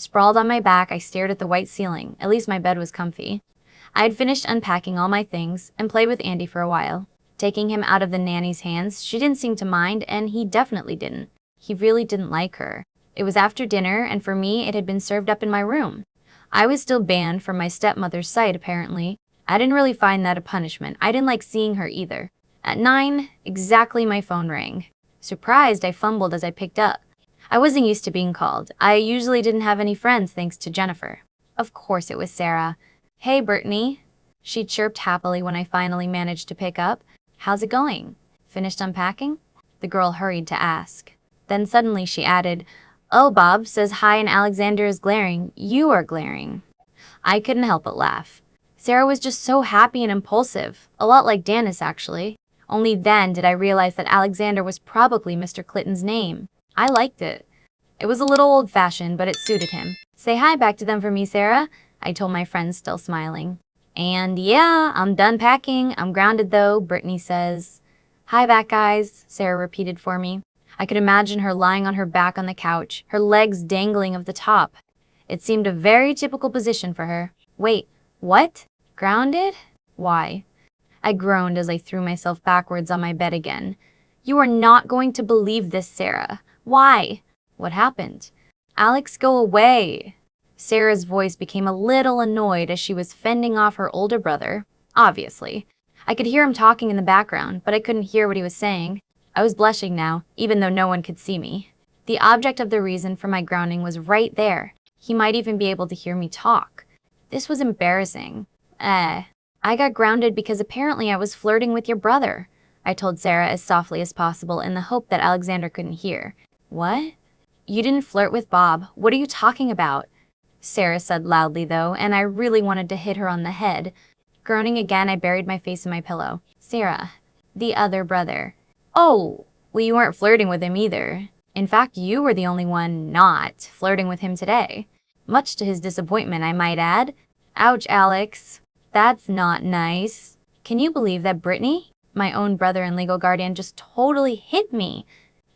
Sprawled on my back, I stared at the white ceiling. At least my bed was comfy. I had finished unpacking all my things and played with Andy for a while. Taking him out of the nanny's hands, she didn't seem to mind, and he definitely didn't. He really didn't like her. It was after dinner, and for me, it had been served up in my room. I was still banned from my stepmother's sight, apparently. I didn't really find that a punishment. I didn't like seeing her either. At 9, exactly, my phone rang. Surprised, I fumbled as I picked up. I wasn't used to being called. I usually didn't have any friends thanks to Jennifer. Of course it was Sarah. "Hey, Brittany," she chirped happily when I finally managed to pick up. "How's it going? Finished unpacking?" The girl hurried to ask. Then suddenly she added, "Oh, Bob says hi and Alexander is glaring. You are glaring." I couldn't help but laugh. Sarah was just so happy and impulsive. A lot like Dennis, actually. Only then did I realize that Alexander was probably Mr. Clitton's name. I liked it. It was a little old-fashioned, but it suited him. "Say hi back to them for me, Sarah," I told my friend, still smiling. "And yeah, I'm done packing. I'm grounded though," Brittany says. "Hi back, guys," Sarah repeated for me. I could imagine her lying on her back on the couch, her legs dangling of the top. It seemed a very typical position for her. Wait, what? Grounded? Why? I groaned as I threw myself backwards on my bed again. "You are not going to believe this, Sarah. Why? What happened?" "Alex, go away." Sarah's voice became a little annoyed as she was fending off her older brother, obviously. I could hear him talking in the background, but I couldn't hear what he was saying. I was blushing now, even though no one could see me. The object of the reason for my grounding was right there. He might even be able to hear me talk. This was embarrassing. I got grounded because apparently I was flirting with your brother," I told Sarah as softly as possible in the hope that Alexander couldn't hear. "What? You didn't flirt with Bob. What are you talking about?" Sarah said loudly, though, and I really wanted to hit her on the head. Groaning again, I buried my face in my pillow. "Sarah, the other brother." "Oh, well, you weren't flirting with him either. In fact, you were the only one not flirting with him today. Much to his disappointment, I might add." "Ouch, Alex. That's not nice. Can you believe that Brittany, my own brother and legal guardian, just totally hit me?"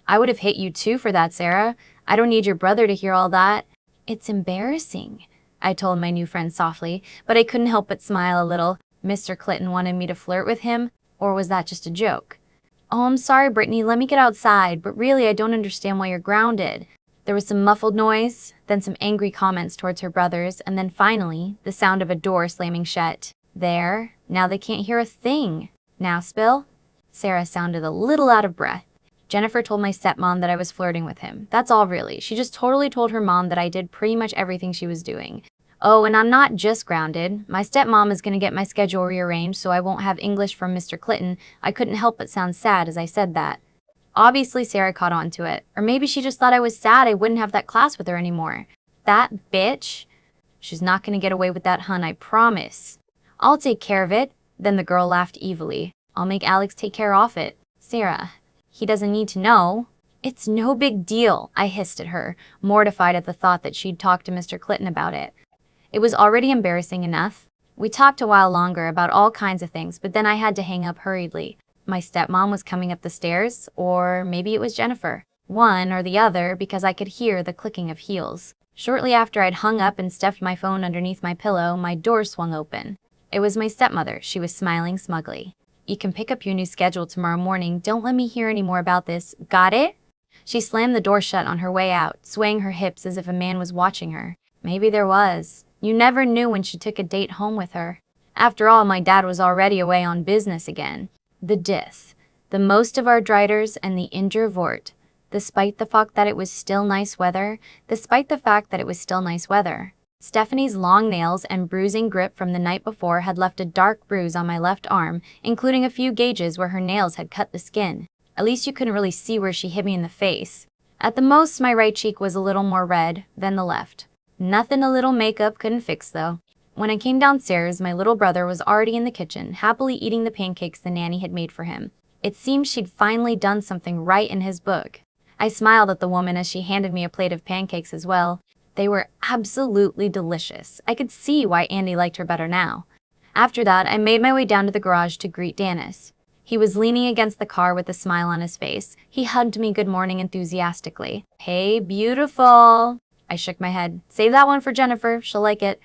"I would have hit you too for that, Sarah. I don't need your brother to hear all that." "It's embarrassing," I told my new friend softly, but I couldn't help but smile a little. Mr. Clitton wanted me to flirt with him, or was that just a joke? "Oh, I'm sorry, Brittany. Let me get outside, but really I don't understand why you're grounded." There was some muffled noise, then some angry comments towards her brothers, and then finally, the sound of a door slamming shut. There, now they can't hear a thing. "Now, Spill?" Sarah sounded a little out of breath. "Jennifer told my stepmom that I was flirting with him. That's all really. She just totally told her mom that I did pretty much everything she was doing. Oh, and I'm not just grounded. My stepmom is going to get my schedule rearranged so I won't have English from Mr. Clitton." I couldn't help but sound sad as I said that. Obviously, Sarah caught on to it. Or maybe she just thought I was sad I wouldn't have that class with her anymore. "That bitch? She's not going to get away with that, hun, I promise." "I'll take care of it." Then the girl laughed evilly. "I'll make Alex take care of it." "Sarah, he doesn't need to know." "It's no big deal," I hissed at her, mortified at the thought that she'd talked to Mr. Clitton about it. It was already embarrassing enough. We talked a while longer about all kinds of things, but then I had to hang up hurriedly. My stepmom was coming up the stairs, or maybe it was Jennifer. One or the other, because I could hear the clicking of heels. Shortly after I'd hung up and stuffed my phone underneath my pillow, my door swung open. It was my stepmother. She was smiling smugly. "You can pick up your new schedule tomorrow morning. Don't let me hear any more about this. Got it?" She slammed the door shut on her way out, swaying her hips as if a man was watching her. Maybe there was. You never knew when she took a date home with her. After all, my dad was already away on business again. The Dith, the most of our driders, and the Inger Vort. Despite the fact that it was still nice weather. Stephanie's long nails and bruising grip from the night before had left a dark bruise on my left arm, including a few gauges where her nails had cut the skin. At least you couldn't really see where she hit me in the face. At the most, my right cheek was a little more red than the left. Nothing a little makeup couldn't fix, though. When I came downstairs, my little brother was already in the kitchen, happily eating the pancakes the nanny had made for him. It seemed she'd finally done something right in his book. I smiled at the woman as she handed me a plate of pancakes as well. They were absolutely delicious. I could see why Andy liked her better now. After that, I made my way down to the garage to greet Dennis. He was leaning against the car with a smile on his face. He hugged me good morning enthusiastically. "Hey, beautiful." I shook my head. Save that one for Jennifer. She'll like it.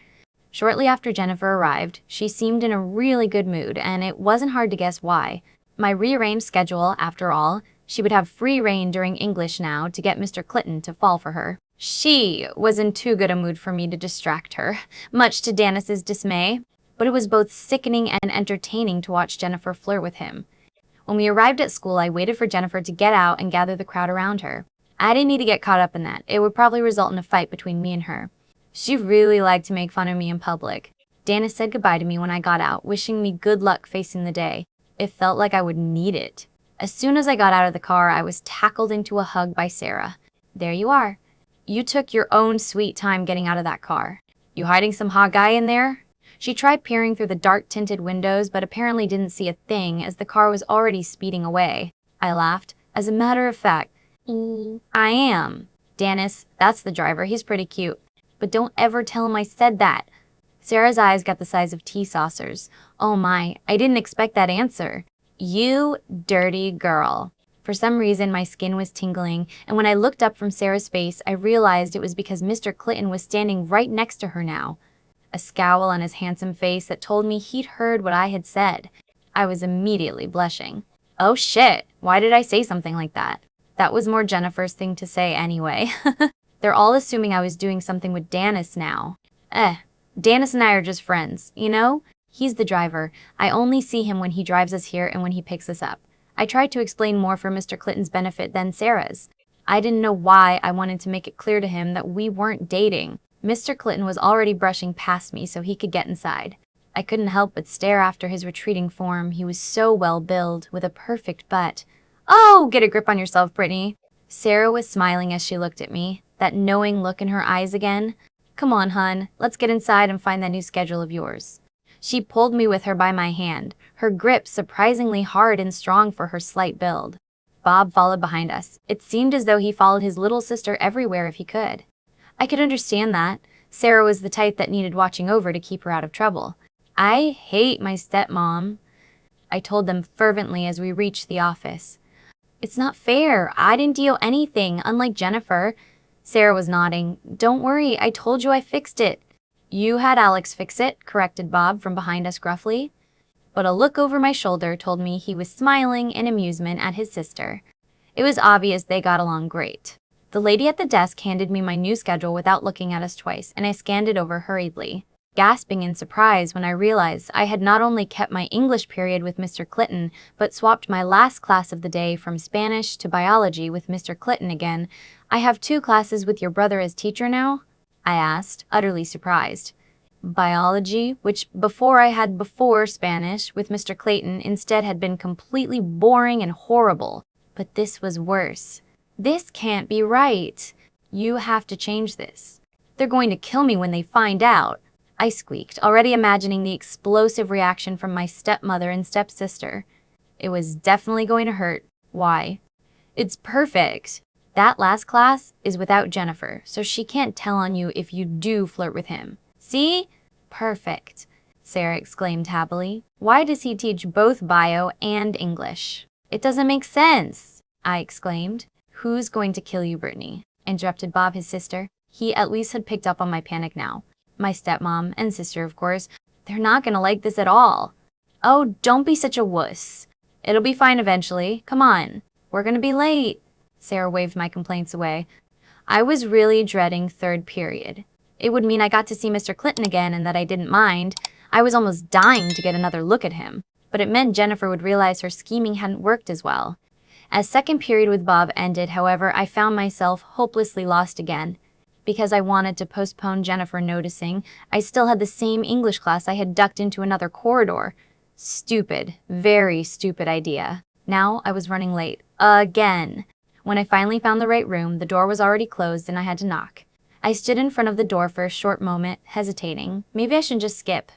Shortly after Jennifer arrived, she seemed in a really good mood, and it wasn't hard to guess why. My rearranged schedule, after all, she would have free reign during English now to get Mr. Clitton to fall for her. She was in too good a mood for me to distract her, much to Dennis's dismay, but it was both sickening and entertaining to watch Jennifer flirt with him. When we arrived at school, I waited for Jennifer to get out and gather the crowd around her. I didn't need to get caught up in that. It would probably result in a fight between me and her. She really liked to make fun of me in public. Dennis said goodbye to me when I got out, wishing me good luck facing the day. It felt like I would need it. As soon as I got out of the car, I was tackled into a hug by Sarah. There you are. You took your own sweet time getting out of that car. You hiding some hot guy in there? She tried peering through the dark-tinted windows, but apparently didn't see a thing as the car was already speeding away. I laughed. As a matter of fact, I am. Dennis, that's the driver. He's pretty cute. But don't ever tell him I said that. Sarah's eyes got the size of tea saucers. Oh my, I didn't expect that answer. You dirty girl. For some reason, my skin was tingling, and when I looked up from Sarah's face, I realized it was because Mr. Clitton was standing right next to her now. A scowl on his handsome face that told me he'd heard what I had said. I was immediately blushing. Oh shit, why did I say something like that? That was more Jennifer's thing to say anyway. They're all assuming I was doing something with Dennis now. Dennis and I are just friends, you know? He's the driver. I only see him when he drives us here and when he picks us up. I tried to explain more for Mr. Clitton's benefit than Sarah's. I didn't know why I wanted to make it clear to him that we weren't dating. Mr. Clitton was already brushing past me so he could get inside. I couldn't help but stare after his retreating form. He was so well-built, with a perfect butt. Oh, get a grip on yourself, Brittany. Sarah was smiling as she looked at me, that knowing look in her eyes again. Come on, hun, let's get inside and find that new schedule of yours. She pulled me with her by my hand, her grip surprisingly hard and strong for her slight build. Bob followed behind us. It seemed as though he followed his little sister everywhere if he could. I could understand that. Sarah was the type that needed watching over to keep her out of trouble. I hate my stepmom, I told them fervently as we reached the office. It's not fair. I didn't deal anything, unlike Jennifer. Sarah was nodding. Don't worry, I told you I fixed it. You had Alex fix it, corrected Bob from behind us gruffly. But a look over my shoulder told me he was smiling in amusement at his sister. It was obvious they got along great. The lady at the desk handed me my new schedule without looking at us twice, and I scanned it over hurriedly, gasping in surprise when I realized I had not only kept my English period with Mr. Clitton, but swapped my last class of the day from Spanish to biology with Mr. Clitton again. I have 2 classes with your brother as teacher now? I asked, utterly surprised. Biology, which before I had Spanish with Mr. Clayton, instead had been completely boring and horrible. But this was worse. This can't be right. You have to change this. They're going to kill me when they find out. I squeaked, already imagining the explosive reaction from my stepmother and stepsister. It was definitely going to hurt. Why? It's perfect. That last class is without Jennifer, so she can't tell on you if you do flirt with him. See? Perfect, Sarah exclaimed happily. Why does he teach both bio and English? It doesn't make sense, I exclaimed. Who's going to kill you, Brittany? Interrupted Bob, his sister. He at least had picked up on my panic now. My stepmom and sister, of course. They're not gonna like this at all. Oh, don't be such a wuss. It'll be fine eventually. Come on. We're gonna be late. Sarah waved my complaints away. I was really dreading 3rd period. It would mean I got to see Mr. Clitton again and that I didn't mind. I was almost dying to get another look at him. But it meant Jennifer would realize her scheming hadn't worked as well. As 2nd period with Bob ended, however, I found myself hopelessly lost again. Because I wanted to postpone Jennifer noticing, I still had the same English class I had ducked into another corridor. Stupid, very stupid idea. Now I was running late. Again. When I finally found the right room, the door was already closed and I had to knock. I stood in front of the door for a short moment, hesitating. Maybe I should just skip.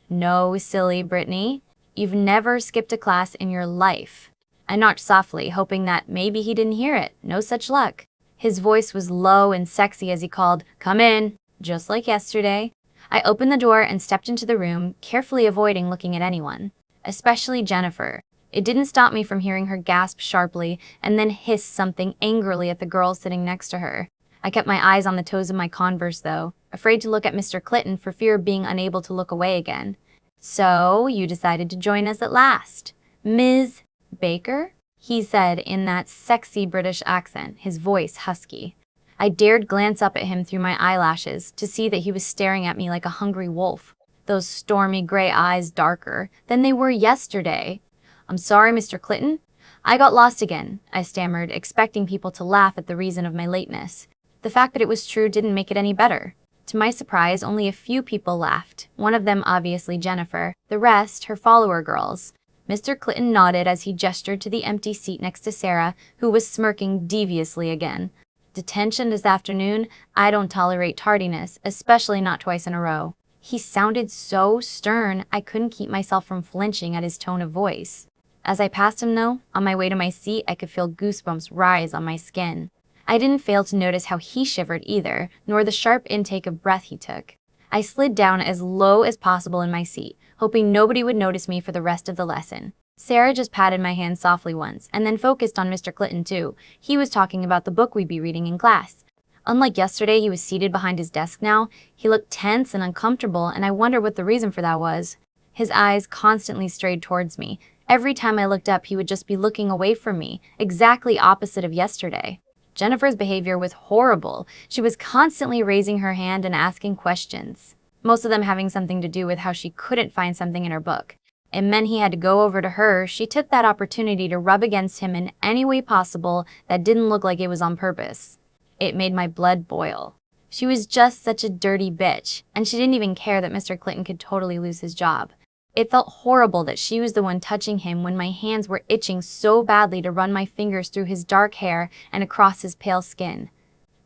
No, silly Brittany. You've never skipped a class in your life. I knocked softly, hoping that maybe he didn't hear it. No such luck. His voice was low and sexy as he called, "Come in," just like yesterday. I opened the door and stepped into the room, carefully avoiding looking at anyone, especially Jennifer. It didn't stop me from hearing her gasp sharply and then hiss something angrily at the girl sitting next to her. I kept my eyes on the toes of my Converse, though, afraid to look at Mr. Clitton for fear of being unable to look away again. "So, you decided to join us at last, Ms. Baker?" he said in that sexy British accent, his voice husky. I dared glance up at him through my eyelashes to see that he was staring at me like a hungry wolf, those stormy gray eyes darker than they were yesterday. "I'm sorry, Mr. Clitton. I got lost again," I stammered, expecting people to laugh at the reason of my lateness. The fact that it was true didn't make it any better. To my surprise, only a few people laughed, one of them obviously Jennifer, the rest her follower girls. Mr. Clitton nodded as he gestured to the empty seat next to Sarah, who was smirking deviously again. "Detention this afternoon? I don't tolerate tardiness, especially not twice in a row." He sounded so stern, I couldn't keep myself from flinching at his tone of voice. As I passed him, though, on my way to my seat, I could feel goosebumps rise on my skin. I didn't fail to notice how he shivered either, nor the sharp intake of breath he took. I slid down as low as possible in my seat, hoping nobody would notice me for the rest of the lesson. Sarah just patted my hand softly once, and then focused on Mr. Clitton too. He was talking about the book we'd be reading in class. Unlike yesterday, he was seated behind his desk now. He looked tense and uncomfortable, and I wondered what the reason for that was. His eyes constantly strayed towards me. Every time I looked up, he would just be looking away from me, exactly opposite of yesterday. Jennifer's behavior was horrible. She was constantly raising her hand and asking questions, most of them having something to do with how she couldn't find something in her book. It meant he had to go over to her. She took that opportunity to rub against him in any way possible that didn't look like it was on purpose. It made my blood boil. She was just such a dirty bitch, and she didn't even care that Mr. Clitton could totally lose his job. It felt horrible that she was the one touching him when my hands were itching so badly to run my fingers through his dark hair and across his pale skin.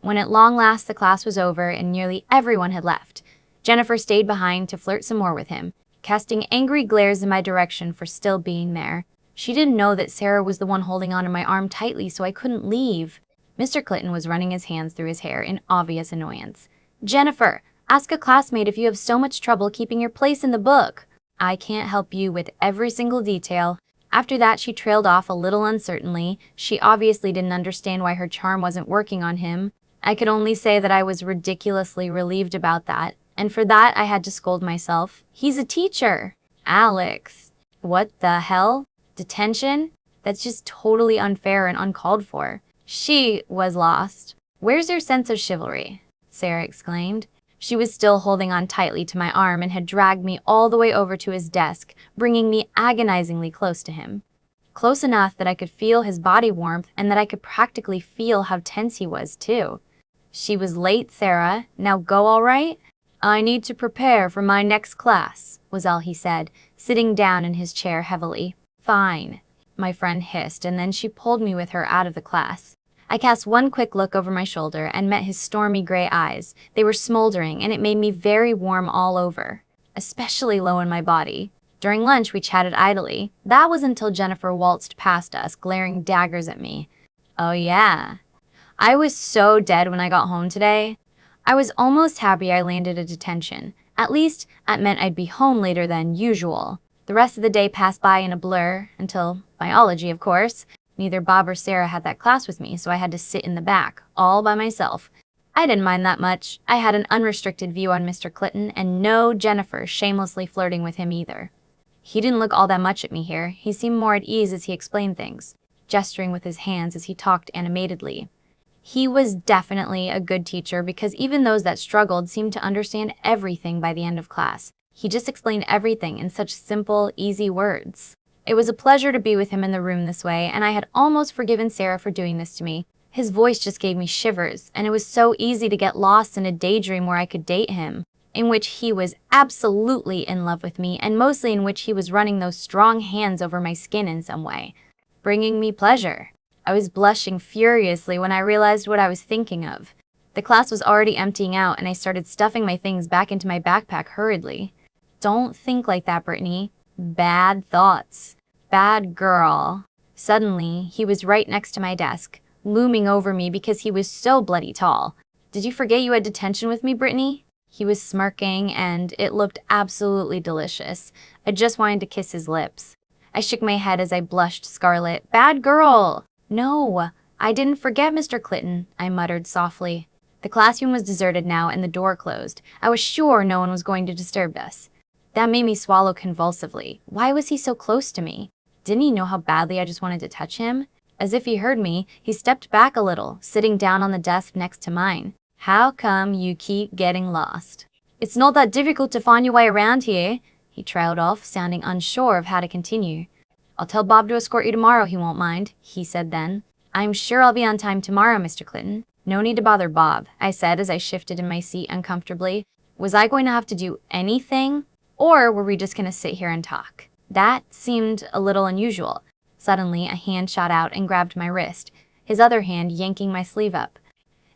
When at long last the class was over and nearly everyone had left, Jennifer stayed behind to flirt some more with him, casting angry glares in my direction for still being there. She didn't know that Sarah was the one holding onto my arm tightly so I couldn't leave. Mr. Clitton was running his hands through his hair in obvious annoyance. "Jennifer, ask a classmate if you have so much trouble keeping your place in the book. I can't help you with every single detail." After that, she trailed off a little uncertainly. She obviously didn't understand why her charm wasn't working on him. I could only say that I was ridiculously relieved about that, and for that I had to scold myself. He's a teacher. Alex. What the hell? Detention? That's just totally unfair and uncalled for. She was lost. "Where's your sense of chivalry?" Sarah exclaimed. She was still holding on tightly to my arm and had dragged me all the way over to his desk, bringing me agonizingly close to him. Close enough that I could feel his body warmth and that I could practically feel how tense he was, too. "She was late, Sarah. Now go all right?" "I need to prepare for my next class," was all he said, sitting down in his chair heavily. "Fine," my friend hissed, and then she pulled me with her out of the class. I cast one quick look over my shoulder and met his stormy gray eyes. They were smoldering, and it made me very warm all over, especially low in my body. During lunch, we chatted idly. That was until Jennifer waltzed past us, glaring daggers at me. Oh yeah. I was so dead when I got home today. I was almost happy I landed a detention. At least, that meant I'd be home later than usual. The rest of the day passed by in a blur, until biology, of course. Neither Bob or Sarah had that class with me, so I had to sit in the back, all by myself. I didn't mind that much. I had an unrestricted view on Mr. Clitton, and no Jennifer shamelessly flirting with him either. He didn't look all that much at me here. He seemed more at ease as he explained things, gesturing with his hands as he talked animatedly. He was definitely a good teacher because even those that struggled seemed to understand everything by the end of class. He just explained everything in such simple, easy words. It was a pleasure to be with him in the room this way, and I had almost forgiven Sarah for doing this to me. His voice just gave me shivers, and it was so easy to get lost in a daydream where I could date him, in which he was absolutely in love with me, and mostly in which he was running those strong hands over my skin in some way, bringing me pleasure. I was blushing furiously when I realized what I was thinking of. The class was already emptying out, and I started stuffing my things back into my backpack hurriedly. Don't think like that, Brittany. Bad thoughts. Bad girl. Suddenly, he was right next to my desk, looming over me because he was so bloody tall. "Did you forget you had detention with me, Brittany?" He was smirking, and it looked absolutely delicious. I just wanted to kiss his lips. I shook my head as I blushed scarlet. "Bad girl!" "No, I didn't forget, Mr. Clitton," I muttered softly. The classroom was deserted now and the door closed. I was sure no one was going to disturb us. That made me swallow convulsively. Why was he so close to me? Didn't he know how badly I just wanted to touch him? As if he heard me, he stepped back a little, sitting down on the desk next to mine. How come you keep getting lost? It's not that difficult to find your way around here, he trailed off, sounding unsure of how to continue. I'll tell Bob to escort you tomorrow, he won't mind, he said then. I'm sure I'll be on time tomorrow, Mr. Clitton. No need to bother Bob, I said as I shifted in my seat uncomfortably. Was I going to have to do anything? Or were we just going to sit here and talk? That seemed a little unusual. Suddenly, a hand shot out and grabbed my wrist, his other hand yanking my sleeve up.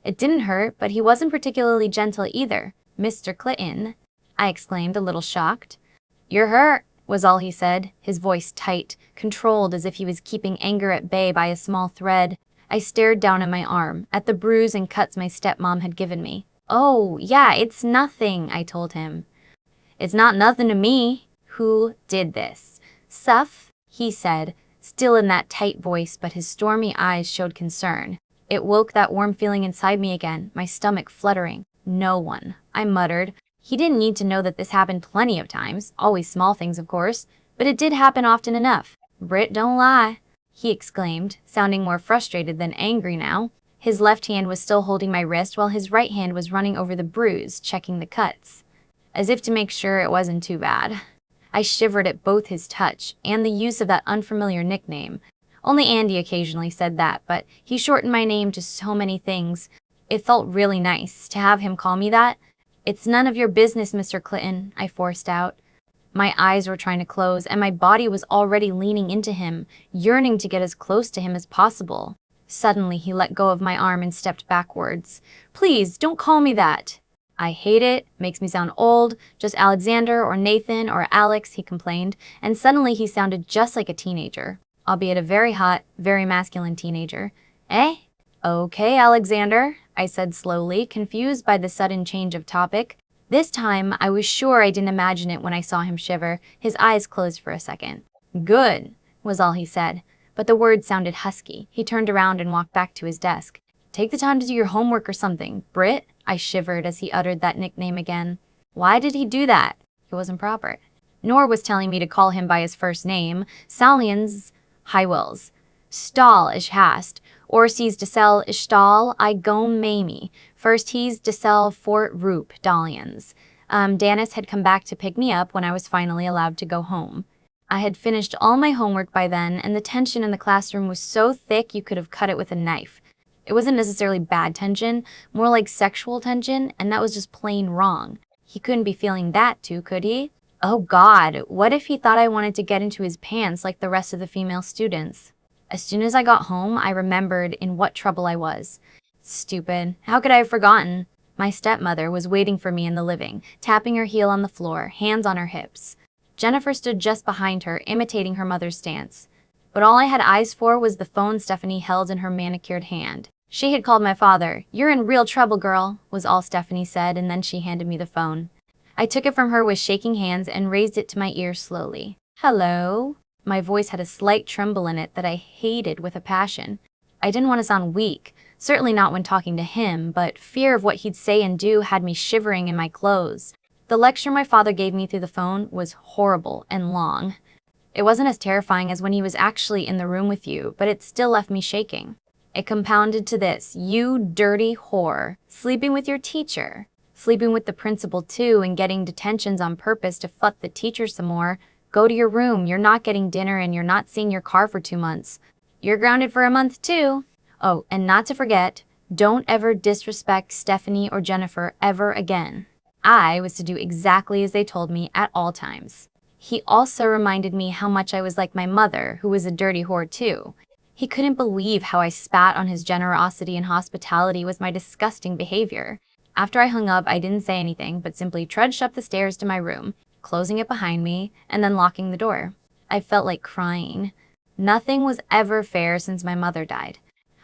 It didn't hurt, but he wasn't particularly gentle either. Mr. Clitton, I exclaimed, a little shocked. You're hurt, was all he said, his voice tight, controlled as if he was keeping anger at bay by a small thread. I stared down at my arm, at the bruise and cuts my stepmom had given me. Oh, yeah, it's nothing, I told him. It's not nothing to me. Who did this? Suf, he said, still in that tight voice, but his stormy eyes showed concern. It woke that warm feeling inside me again, my stomach fluttering. No one, I muttered. He didn't need to know that this happened plenty of times, always small things of course, but it did happen often enough. Britt, don't lie, he exclaimed, sounding more frustrated than angry now. His left hand was still holding my wrist while his right hand was running over the bruise, checking the cuts, as if to make sure it wasn't too bad. I shivered at both his touch and the use of that unfamiliar nickname. Only Andy occasionally said that, but he shortened my name to so many things. It felt really nice to have him call me that. It's none of your business, Mr. Clitton, I forced out. My eyes were trying to close, and my body was already leaning into him, yearning to get as close to him as possible. Suddenly, he let go of my arm and stepped backwards. Please, don't call me that. I hate it, makes me sound old, just Alexander or Nathan or Alex, he complained, and suddenly he sounded just like a teenager, albeit a very hot, very masculine teenager. Eh? Okay, Alexander, I said slowly, confused by the sudden change of topic. This time, I was sure I didn't imagine it when I saw him shiver. His eyes closed for a second. Good, was all he said, but the words sounded husky. He turned around and walked back to his desk. Take the time to do your homework or something, Britt, I shivered as he uttered that nickname again. Why did he do that? It wasn't proper. Nor was telling me to call him by his first name, Salians Highwells. Stahl ish hast, or sees de sell ish Stahl, I gome Mamie. First he's de sell Fort Roop, Dalians. Danis had come back to pick me up when I was finally allowed to go home. I had finished all my homework by then, and the tension in the classroom was so thick you could have cut it with a knife. It wasn't necessarily bad tension, more like sexual tension, and that was just plain wrong. He couldn't be feeling that too, could he? Oh God, what if he thought I wanted to get into his pants like the rest of the female students? As soon as I got home, I remembered in what trouble I was. Stupid. How could I have forgotten? My stepmother was waiting for me in the living, tapping her heel on the floor, hands on her hips. Jennifer stood just behind her, imitating her mother's stance. But all I had eyes for was the phone Stephanie held in her manicured hand. She had called my father. You're in real trouble, girl, was all Stephanie said, and then she handed me the phone. I took it from her with shaking hands and raised it to my ear slowly. Hello? My voice had a slight tremble in it that I hated with a passion. I didn't want to sound weak, certainly not when talking to him, but fear of what he'd say and do had me shivering in my clothes. The lecture my father gave me through the phone was horrible and long. It wasn't as terrifying as when he was actually in the room with you, but it still left me shaking. It compounded to this: you dirty whore, sleeping with your teacher, sleeping with the principal too, and getting detentions on purpose to fuck the teacher some more. Go to your room, you're not getting dinner and you're not seeing your car for 2 months. You're grounded for a month too. Oh, and not to forget, don't ever disrespect Stephanie or Jennifer ever again. I was to do exactly as they told me at all times. He also reminded me how much I was like my mother, who was a dirty whore too. He couldn't believe how I spat on his generosity and hospitality with my disgusting behavior. After I hung up, I didn't say anything, but simply trudged up the stairs to my room, closing it behind me, and then locking the door. I felt like crying. Nothing was ever fair since my mother died.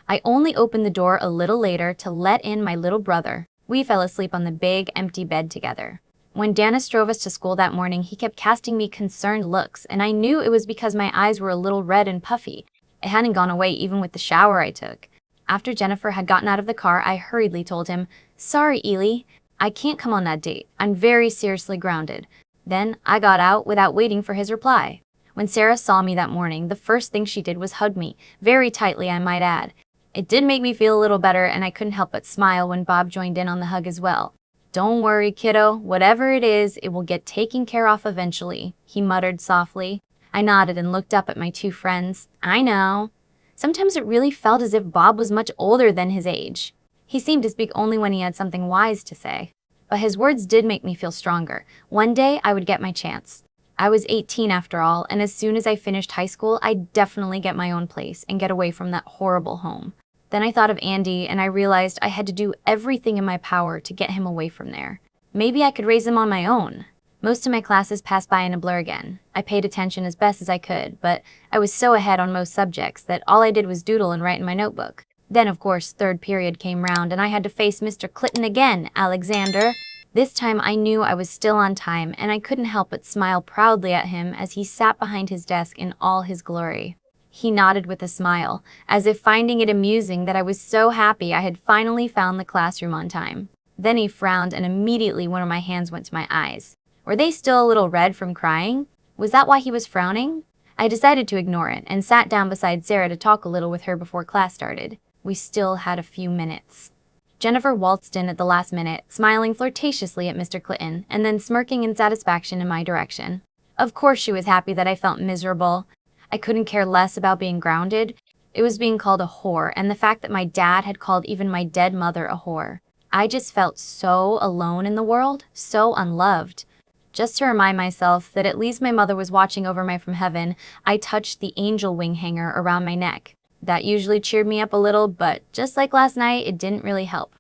I only opened the door a little later to let in my little brother. We fell asleep on the big, empty bed together. When Danis drove us to school that morning, he kept casting me concerned looks, and I knew it was because my eyes were a little red and puffy. It hadn't gone away even with the shower I took. After Jennifer had gotten out of the car, I hurriedly told him, Sorry, Ely. I can't come on that date. I'm very seriously grounded. Then I got out without waiting for his reply. When Sarah saw me that morning, the first thing she did was hug me, very tightly I might add. It did make me feel a little better, and I couldn't help but smile when Bob joined in on the hug as well. Don't worry, kiddo. Whatever it is, it will get taken care of eventually, he muttered softly. I nodded and looked up at my two friends. I know. Sometimes it really felt as if Bob was much older than his age. He seemed to speak only when he had something wise to say. But his words did make me feel stronger. One day I would get my chance. I was 18 after all, and as soon as I finished high school, I'd definitely get my own place and get away from that horrible home. Then I thought of Andy, and I realized I had to do everything in my power to get him away from there. Maybe I could raise him on my own. Most of my classes passed by in a blur again. I paid attention as best as I could, but I was so ahead on most subjects that all I did was doodle and write in my notebook. Then, of course, third period came round, and I had to face Mr. Clitton again, Alexander. This time I knew I was still on time, and I couldn't help but smile proudly at him as he sat behind his desk in all his glory. He nodded with a smile, as if finding it amusing that I was so happy I had finally found the classroom on time. Then he frowned, and immediately one of my hands went to my eyes. Were they still a little red from crying? Was that why he was frowning? I decided to ignore it, and sat down beside Sarah to talk a little with her before class started. We still had a few minutes. Jennifer waltzed in at the last minute, smiling flirtatiously at Mr. Clitton, and then smirking in satisfaction in my direction. Of course she was happy that I felt miserable. I couldn't care less about being grounded. It was being called a whore, and the fact that my dad had called even my dead mother a whore. I just felt so alone in the world, so unloved. Just to remind myself that at least my mother was watching over me from heaven, I touched the angel wing hanger around my neck. That usually cheered me up a little, but just like last night, it didn't really help.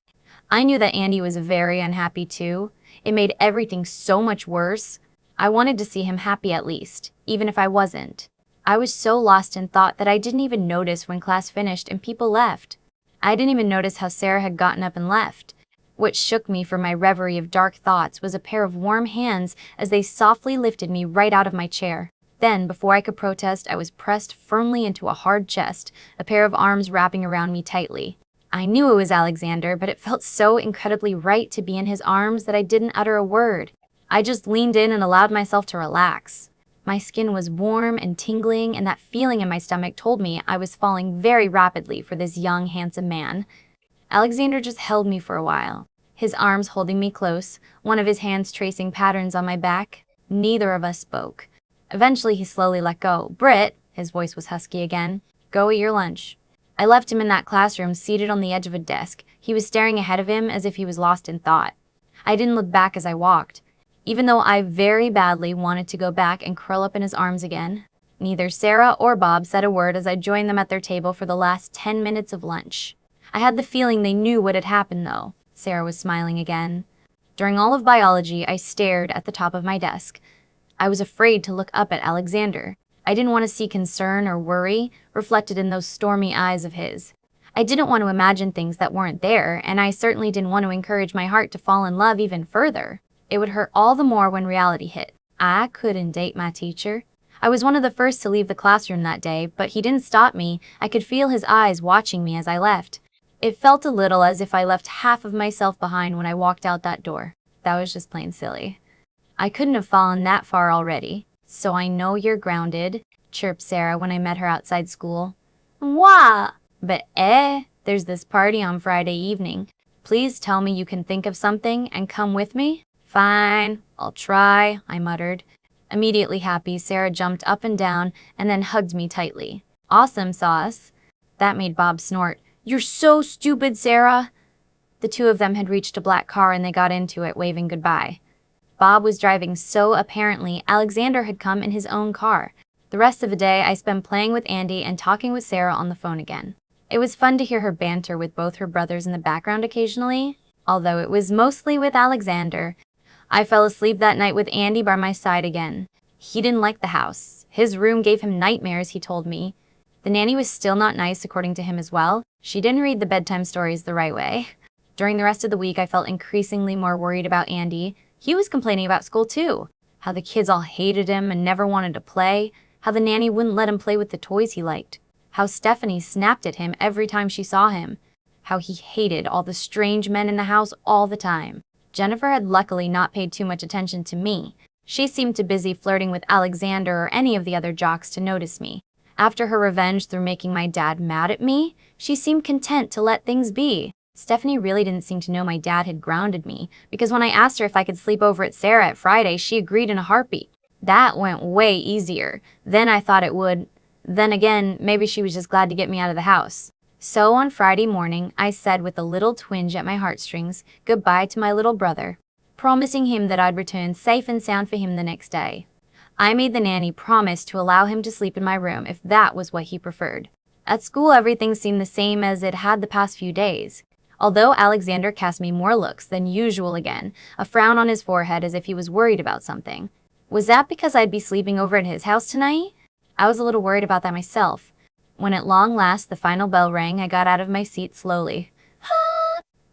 I knew that Andy was very unhappy too. It made everything so much worse. I wanted to see him happy at least, even if I wasn't. I was so lost in thought that I didn't even notice when class finished and people left. I didn't even notice how Sarah had gotten up and left. What shook me from my reverie of dark thoughts was a pair of warm hands as they softly lifted me right out of my chair. Then, before I could protest, I was pressed firmly into a hard chest, a pair of arms wrapping around me tightly. I knew it was Alexander, but it felt so incredibly right to be in his arms that I didn't utter a word. I just leaned in and allowed myself to relax. My skin was warm and tingling, and that feeling in my stomach told me I was falling very rapidly for this young, handsome man. Alexander just held me for a while, his arms holding me close, one of his hands tracing patterns on my back. Neither of us spoke. Eventually, he slowly let go. "Britt," his voice was husky again, "go eat your lunch." I left him in that classroom, seated on the edge of a desk. He was staring ahead of him as if he was lost in thought. I didn't look back as I walked, even though I very badly wanted to go back and curl up in his arms again. Neither Sarah or Bob said a word as I joined them at their table for the last 10 minutes of lunch. I had the feeling they knew what had happened, though. Sarah was smiling again. During all of biology, I stared at the top of my desk. I was afraid to look up at Alexander. I didn't want to see concern or worry reflected in those stormy eyes of his. I didn't want to imagine things that weren't there, and I certainly didn't want to encourage my heart to fall in love even further. It would hurt all the more when reality hit. I couldn't date my teacher. I was one of the first to leave the classroom that day, but he didn't stop me. I could feel his eyes watching me as I left. It felt a little as if I left half of myself behind when I walked out that door. That was just plain silly. I couldn't have fallen that far already. "So I know you're grounded," chirped Sarah when I met her outside school. "Wah! But there's this party on Friday evening. Please tell me you can think of something and come with me." "Fine, I'll try," I muttered. Immediately happy, Sarah jumped up and down and then hugged me tightly. "Awesome sauce." That made Bob snort. "You're so stupid, Sarah." The two of them had reached a black car and they got into it, waving goodbye. Bob was driving, so apparently Alexander had come in his own car. The rest of the day I spent playing with Andy and talking with Sarah on the phone again. It was fun to hear her banter with both her brothers in the background occasionally, although it was mostly with Alexander. I fell asleep that night with Andy by my side again. He didn't like the house. His room gave him nightmares, he told me. The nanny was still not nice, according to him as well. She didn't read the bedtime stories the right way. During the rest of the week, I felt increasingly more worried about Andy. He was complaining about school too. How the kids all hated him and never wanted to play. How the nanny wouldn't let him play with the toys he liked. How Stephanie snapped at him every time she saw him. how he hated all the strange men in the house all the time. Jennifer had luckily not paid too much attention to me. She seemed too busy flirting with Alexander or any of the other jocks to notice me. After her revenge through making my dad mad at me, she seemed content to let things be. Stephanie really didn't seem to know my dad had grounded me, because when I asked her if I could sleep over at Sarah at Friday, she agreed in a heartbeat. That went way easier than I thought it would. Then again, maybe she was just glad to get me out of the house. So on Friday morning, I said with a little twinge at my heartstrings goodbye to my little brother, promising him that I'd return safe and sound for him the next day. I made the nanny promise to allow him to sleep in my room if that was what he preferred. At school, everything seemed the same as it had the past few days. Although Alexander cast me more looks than usual again, a frown on his forehead as if he was worried about something. Was that because I'd be sleeping over at his house tonight? I was a little worried about that myself. When at long last the final bell rang, I got out of my seat slowly,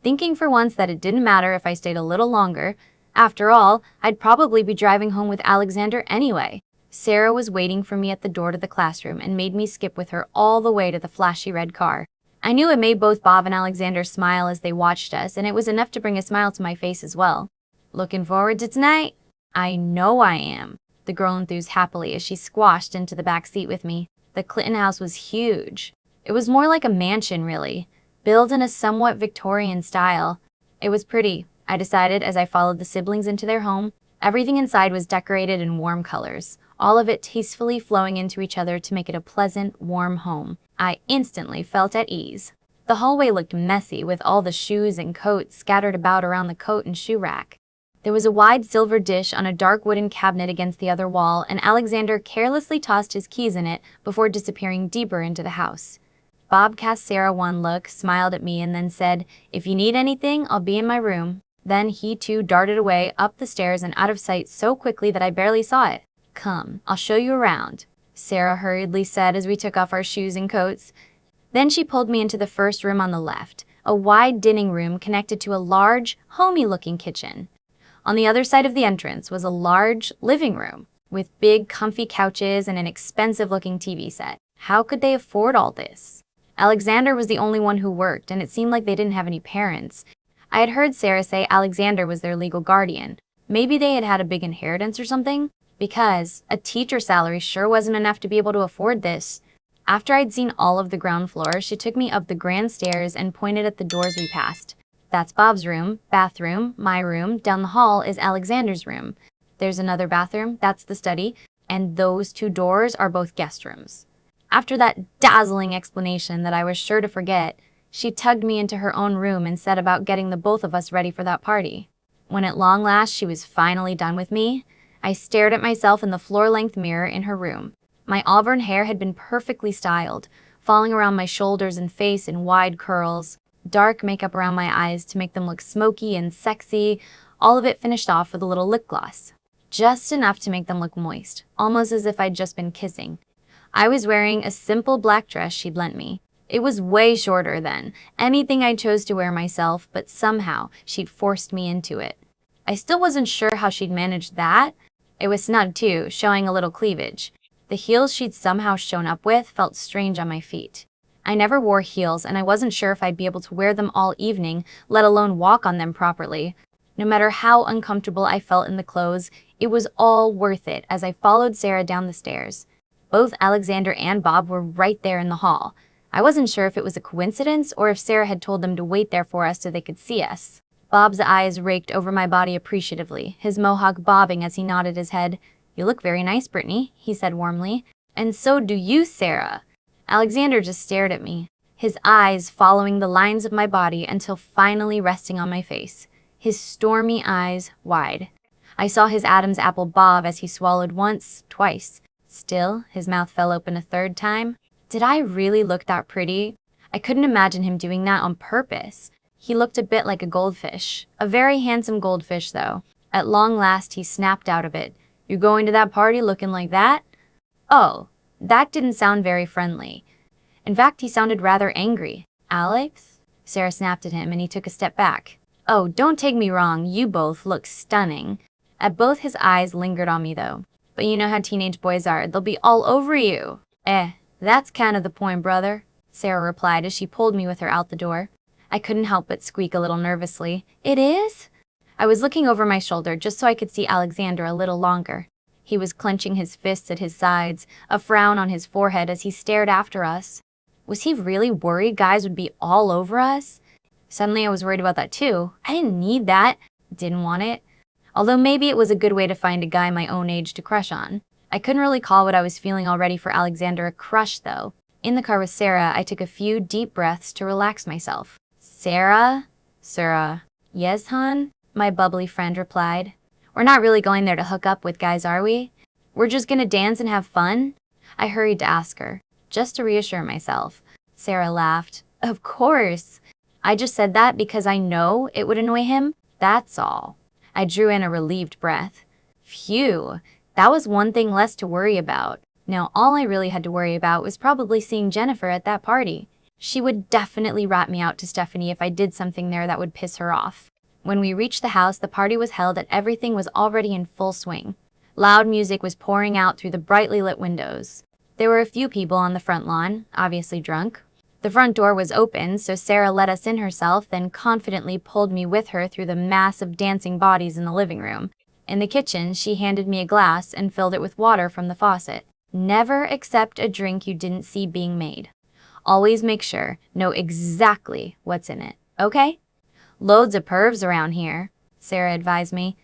thinking for once that it didn't matter if I stayed a little longer. After all, I'd probably be driving home with Alexander anyway. Sarah was waiting for me at the door to the classroom and made me skip with her all the way to the flashy red car. I knew it made both Bob and Alexander smile as they watched us, and it was enough to bring a smile to my face as well. Looking forward to tonight? I know I am, the girl enthused happily as she squashed into the back seat with me. The Clitton house was huge. It was more like a mansion, really, built in a somewhat Victorian style. It was pretty, I decided as I followed the siblings into their home. Everything inside was decorated in warm colors, all of it tastefully flowing into each other to make it a pleasant, warm home. I instantly felt at ease. The hallway looked messy with all the shoes and coats scattered about around the coat and shoe rack. There was a wide silver dish on a dark wooden cabinet against the other wall, and Alexander carelessly tossed his keys in it before disappearing deeper into the house. Bob cast Sarah one look, smiled at me, and then said, "If you need anything, I'll be in my room." Then he too darted away up the stairs and out of sight so quickly that I barely saw it. "Come, I'll show you around," Sarah hurriedly said as we took off our shoes and coats. Then she pulled me into the first room on the left, a wide dining room connected to a large, homey-looking kitchen. On the other side of the entrance was a large living room with big, comfy couches and an expensive-looking TV set. How could they afford all this? Alexander was the only one who worked, and it seemed like they didn't have any parents. I had heard Sarah say Alexander was their legal guardian. Maybe they had had a big inheritance or something? Because a teacher salary sure wasn't enough to be able to afford this. After I'd seen all of the ground floor, she took me up the grand stairs and pointed at the doors we passed. That's Bob's room, bathroom, my room. Down the hall is Alexander's room. There's another bathroom, that's the study, and those two doors are both guest rooms. After that dazzling explanation that I was sure to forget, she tugged me into her own room and set about getting the both of us ready for that party. When at long last she was finally done with me, I stared at myself in the floor-length mirror in her room. My auburn hair had been perfectly styled, falling around my shoulders and face in wide curls. Dark makeup around my eyes to make them look smoky and sexy, all of it finished off with a little lip gloss. Just enough to make them look moist, almost as if I'd just been kissing. I was wearing a simple black dress she'd lent me. It was way shorter than anything I chose to wear myself, but somehow she'd forced me into it. I still wasn't sure how she'd managed that. It was snug too, showing a little cleavage. The heels she'd somehow shown up with felt strange on my feet. I never wore heels, and I wasn't sure if I'd be able to wear them all evening, let alone walk on them properly. No matter how uncomfortable I felt in the clothes, it was all worth it as I followed Sarah down the stairs. Both Alexander and Bob were right there in the hall. I wasn't sure if it was a coincidence or if Sarah had told them to wait there for us so they could see us. Bob's eyes raked over my body appreciatively, his mohawk bobbing as he nodded his head. "You look very nice, Brittany," he said warmly. "And so do you, Sarah." Alexander just stared at me, his eyes following the lines of my body until finally resting on my face, his stormy eyes wide. I saw his Adam's apple bob as he swallowed once, twice. Still, his mouth fell open a third time. Did I really look that pretty? I couldn't imagine him doing that on purpose. He looked a bit like a goldfish. A very handsome goldfish, though. At long last, he snapped out of it. "You're going to that party looking like that?" Oh, that didn't sound very friendly. In fact, he sounded rather angry. "Alex?" Sarah snapped at him, and he took a step back. "Oh, don't take me wrong, you both look stunning." At both his eyes lingered on me, though. "But you know how teenage boys are. They'll be all over you." That's kind of the point, brother," Sarah replied as she pulled me with her out the door. I couldn't help but squeak a little nervously. It is? I was looking over my shoulder just so I could see Alexander a little longer. He was clenching his fists at his sides, a frown on his forehead as he stared after us. Was he really worried guys would be all over us? Suddenly I was worried about that too. I didn't need that. Didn't want it. Although maybe it was a good way to find a guy my own age to crush on. I couldn't really call what I was feeling already for Alexander a crush though. In the car with Sarah, I took a few deep breaths to relax myself. Sarah? Yes, hon? My bubbly friend replied. We're not really going there to hook up with guys, are we? We're just gonna dance and have fun? I hurried to ask her, just to reassure myself. Sarah laughed. Of course. I just said that because I know it would annoy him. That's all. I drew in a relieved breath. Phew, that was one thing less to worry about. Now all I really had to worry about was probably seeing Jennifer at that party. She would definitely rat me out to Stephanie if I did something there that would piss her off. When we reached the house, the party was held and everything was already in full swing. Loud music was pouring out through the brightly lit windows. There were a few people on the front lawn, obviously drunk. The front door was open, so Sarah let us in herself, then confidently pulled me with her through the mass of dancing bodies in the living room. In the kitchen, she handed me a glass and filled it with water from the faucet. Never accept a drink you didn't see being made. Always make sure, know exactly what's in it, okay? Loads of pervs around here, Sarah advised me.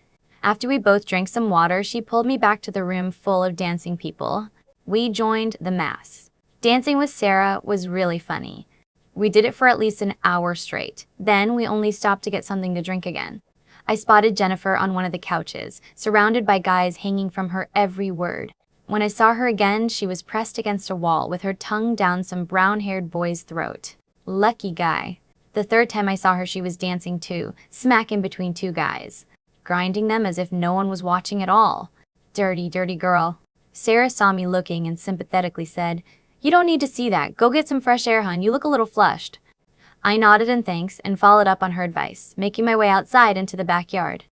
After we both drank some water, she pulled me back to the room full of dancing people. We joined the mass. Dancing with Sarah was really funny. We did it for at least an hour straight. Then we only stopped to get something to drink again. I spotted Jennifer on one of the couches, surrounded by guys hanging from her every word. When I saw her again, she was pressed against a wall with her tongue down some brown-haired boy's throat. Lucky guy. The third time I saw her, she was dancing too, smack in between two guys, grinding them as if no one was watching at all. Dirty, dirty girl. Sarah saw me looking and sympathetically said, You don't need to see that. Go get some fresh air, hun. You look a little flushed. I nodded in thanks and followed up on her advice, making my way outside into the backyard.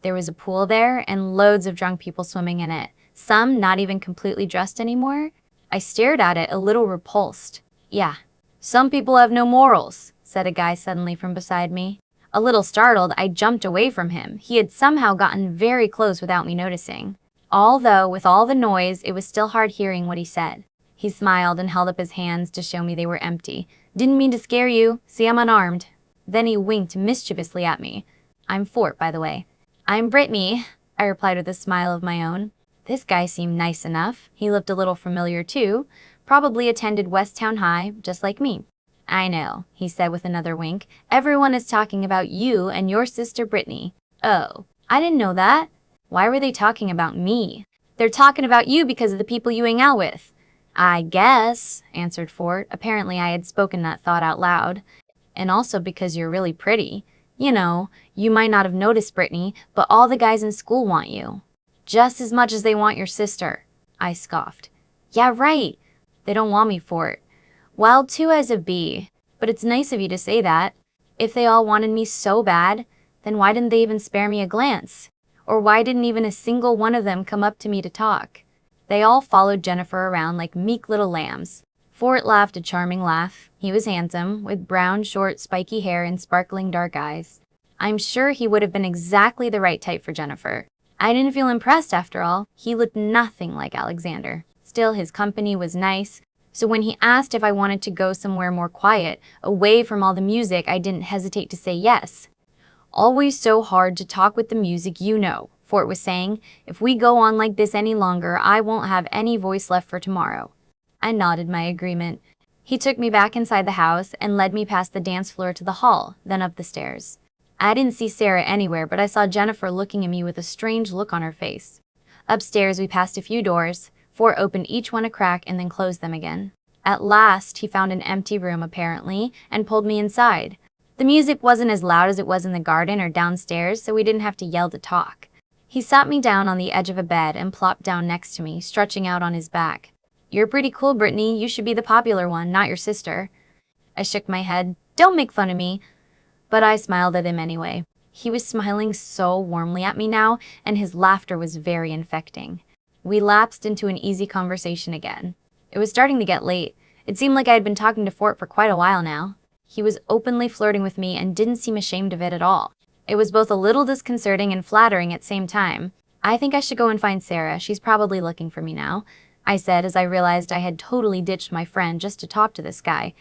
There was a pool there and loads of drunk people swimming in it, some not even completely dressed anymore. I stared at it, a little repulsed. Yeah, some people have no morals, said a guy suddenly from beside me. A little startled, I jumped away from him. He had somehow gotten very close without me noticing. Although, with all the noise, it was still hard hearing what he said. He smiled and held up his hands to show me they were empty. Didn't mean to scare you. See, I'm unarmed. Then he winked mischievously at me. I'm Fort, by the way. I'm Brittany, I replied with a smile of my own. This guy seemed nice enough. He looked a little familiar, too. Probably attended Westtown High, just like me. I know, he said with another wink. Everyone is talking about you and your sister Brittany. Oh, I didn't know that. Why were they talking about me? They're talking about you because of the people you hang out with. I guess, answered Fort. Apparently I had spoken that thought out loud. And also because you're really pretty. You know, you might not have noticed, Brittany, but all the guys in school want you. Just as much as they want your sister. I scoffed. Yeah, right. They don't want me, Fort. Well, too as a bee. But it's nice of you to say that. If they all wanted me so bad, then why didn't they even spare me a glance? Or why didn't even a single one of them come up to me to talk? They all followed Jennifer around like meek little lambs. Fort laughed a charming laugh. He was handsome, with brown, short, spiky hair and sparkling dark eyes. I'm sure he would have been exactly the right type for Jennifer. I didn't feel impressed after all. He looked nothing like Alexander. Still, his company was nice. So when he asked if I wanted to go somewhere more quiet, away from all the music, I didn't hesitate to say yes. Always so hard to talk with the music, you know, Fort was saying. If we go on like this any longer, I won't have any voice left for tomorrow. I nodded my agreement. He took me back inside the house and led me past the dance floor to the hall, then up the stairs. I didn't see Sarah anywhere, but I saw Jennifer looking at me with a strange look on her face. Upstairs, we passed a few doors. Fort opened each one a crack and then closed them again. At last, he found an empty room, apparently, and pulled me inside. The music wasn't as loud as it was in the garden or downstairs, so we didn't have to yell to talk. He sat me down on the edge of a bed and plopped down next to me, stretching out on his back. You're pretty cool, Brittany. You should be the popular one, not your sister. I shook my head. Don't make fun of me. But I smiled at him anyway. He was smiling so warmly at me now, and his laughter was very infecting. We lapsed into an easy conversation again. It was starting to get late. It seemed like I had been talking to Fort for quite a while now. He was openly flirting with me and didn't seem ashamed of it at all. It was both a little disconcerting and flattering at the same time. "I think I should go and find Sarah. She's probably looking for me now," I said as I realized I had totally ditched my friend just to talk to this guy.